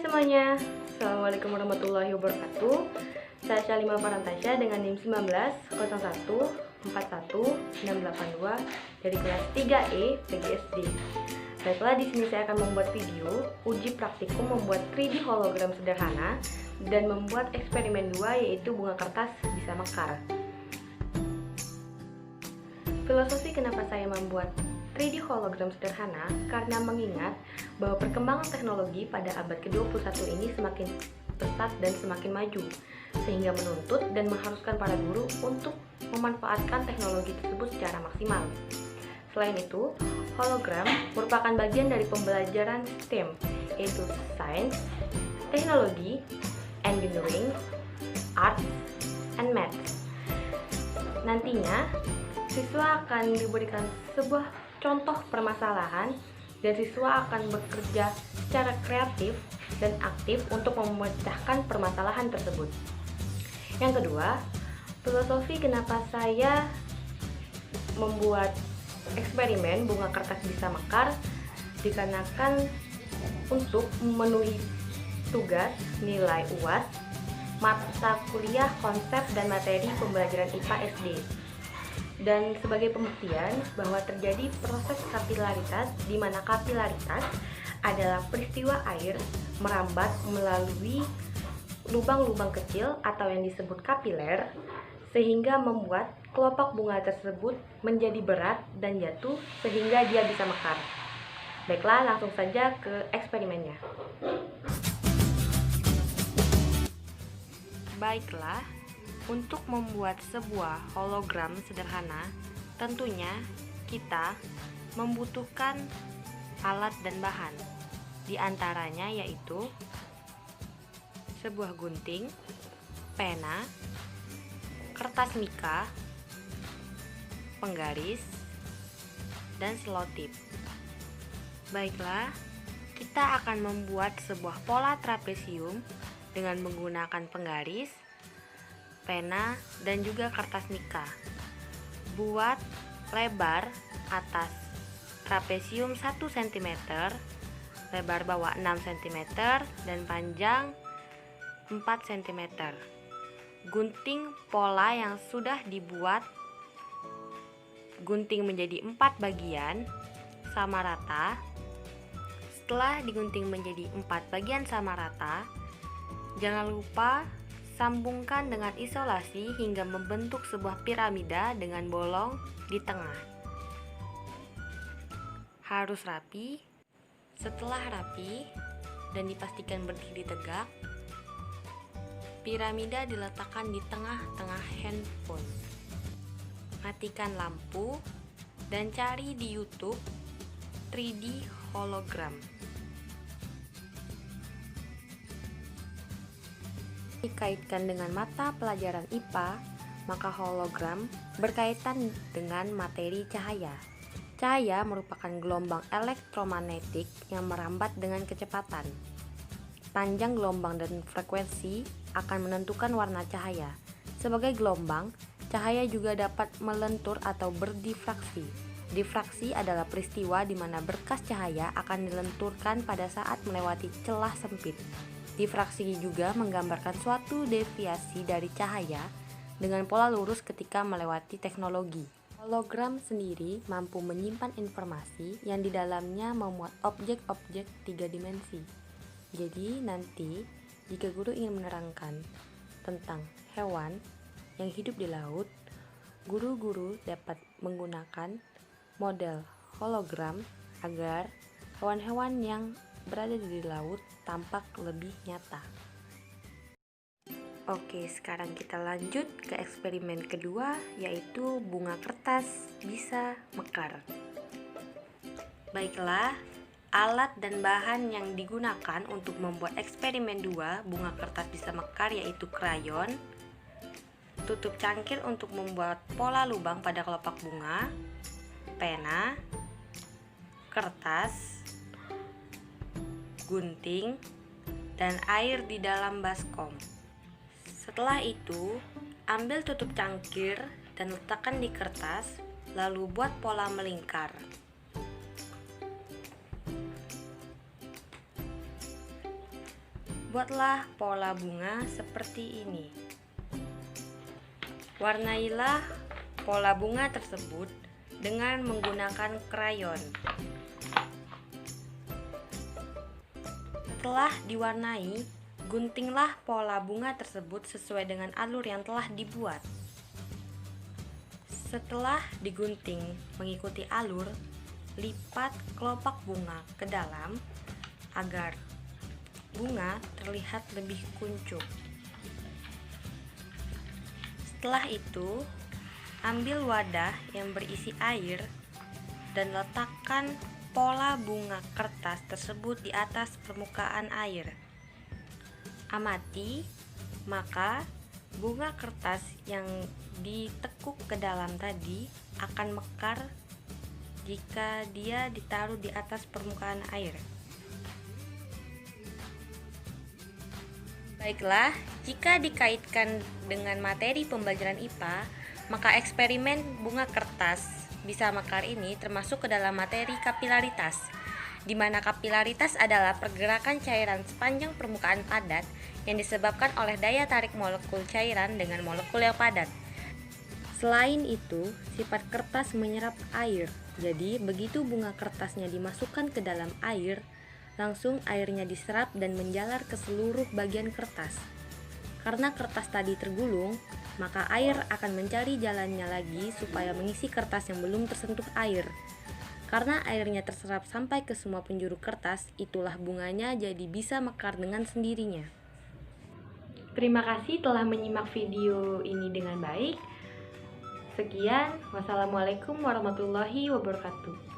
semuanya, Assalamualaikum warahmatullahi wabarakatuh. Saya Syalima Farantasya dengan NIM 1901416882 dari kelas 3E PGSD. Baiklah, di sini saya akan membuat video uji praktikum membuat 3D hologram sederhana dan membuat eksperimen 2, yaitu bunga kertas bisa mekar. Filosofi kenapa saya membuat 3D hologram sederhana karena mengingat bahwa perkembangan teknologi pada abad ke-21 ini semakin pesat dan semakin maju, sehingga menuntut dan mengharuskan para guru untuk memanfaatkan teknologi tersebut secara maksimal. Selain itu, hologram merupakan bagian dari pembelajaran STEM, yaitu Science, Teknologi, Engineering, Arts, and Math. Nantinya, siswa akan diberikan sebuah contoh permasalahan dan siswa akan bekerja secara kreatif dan aktif untuk memecahkan permasalahan tersebut. Yang kedua, filosofi kenapa saya membuat eksperimen bunga kertas bisa mekar dikarenakan untuk memenuhi tugas nilai UAS mata kuliah konsep dan materi pembelajaran IPA SD. Dan sebagai pembuktian bahwa terjadi proses kapilaritas, di mana kapilaritas adalah peristiwa air merambat melalui lubang-lubang kecil atau yang disebut kapiler, sehingga membuat kelopak bunga tersebut menjadi berat dan jatuh sehingga dia bisa mekar. Baiklah, langsung saja ke eksperimennya. Baiklah, untuk membuat sebuah hologram sederhana, tentunya kita membutuhkan alat dan bahan. Di antaranya yaitu sebuah gunting, pena, kertas mika, penggaris, dan selotip. Baiklah, kita akan membuat sebuah pola trapesium dengan menggunakan penggaris, pena, dan juga kertas mika. Buat lebar atas trapesium 1 cm, lebar bawah 6 cm, dan panjang 4 cm. Gunting pola yang sudah dibuat, gunting menjadi 4 bagian sama rata. Setelah digunting menjadi 4 bagian sama rata, jangan lupa sambungkan dengan isolasi hingga membentuk sebuah piramida dengan bolong di tengah. Harus rapi. Setelah rapi dan dipastikan berdiri tegak, piramida diletakkan di tengah-tengah handphone. Matikan lampu dan cari di YouTube 3D hologram. Dikaitkan dengan mata pelajaran IPA, maka hologram berkaitan dengan materi cahaya. Cahaya merupakan gelombang elektromagnetik yang merambat dengan kecepatan. Panjang gelombang dan frekuensi akan menentukan warna cahaya. Sebagai gelombang, cahaya juga dapat melentur atau berdifraksi. Difraksi adalah peristiwa di mana berkas cahaya akan dilenturkan pada saat melewati celah sempit. Difraksi juga menggambarkan suatu deviasi dari cahaya dengan pola lurus ketika melewati teknologi. Hologram sendiri mampu menyimpan informasi yang di dalamnya memuat objek-objek 3 dimensi. Jadi nanti jika guru ingin menerangkan tentang hewan yang hidup di laut, guru-guru dapat menggunakan model hologram agar hewan-hewan yang berada di laut tampak lebih nyata. Oke, sekarang kita lanjut ke eksperimen kedua, yaitu bunga kertas bisa mekar. Baiklah, alat dan bahan yang digunakan untuk membuat eksperimen 2 bunga kertas bisa mekar yaitu krayon, tutup cangkir untuk membuat pola lubang pada kelopak bunga, pena, kertas, gunting, dan air di dalam baskom. Setelah itu, ambil tutup cangkir dan letakkan di kertas, lalu buat pola melingkar. Buatlah pola bunga seperti ini. Warnailah pola bunga tersebut dengan menggunakan krayon. Setelah diwarnai, guntinglah pola bunga tersebut sesuai dengan alur yang telah dibuat. Setelah digunting mengikuti alur, lipat kelopak bunga ke dalam agar bunga terlihat lebih kuncup. Setelah itu, ambil wadah yang berisi air dan letakkan pola bunga kertas tersebut di atas permukaan air. Amati, maka bunga kertas yang ditekuk ke dalam tadi akan mekar jika dia ditaruh di atas permukaan air. Baiklah, jika dikaitkan dengan materi pembelajaran IPA, maka eksperimen bunga kertas bisa mekar ini termasuk ke dalam materi kapilaritas, di mana kapilaritas adalah pergerakan cairan sepanjang permukaan padat yang disebabkan oleh daya tarik molekul cairan dengan molekul yang padat. Selain itu, sifat kertas menyerap air. Jadi, begitu bunga kertasnya dimasukkan ke dalam air, langsung airnya diserap dan menjalar ke seluruh bagian kertas. Karena kertas tadi tergulung, maka air akan mencari jalannya lagi supaya mengisi kertas yang belum tersentuh air. Karena airnya terserap sampai ke semua penjuru kertas, itulah bunganya jadi bisa mekar dengan sendirinya. Terima kasih telah menyimak video ini dengan baik. Sekian, wassalamualaikum warahmatullahi wabarakatuh.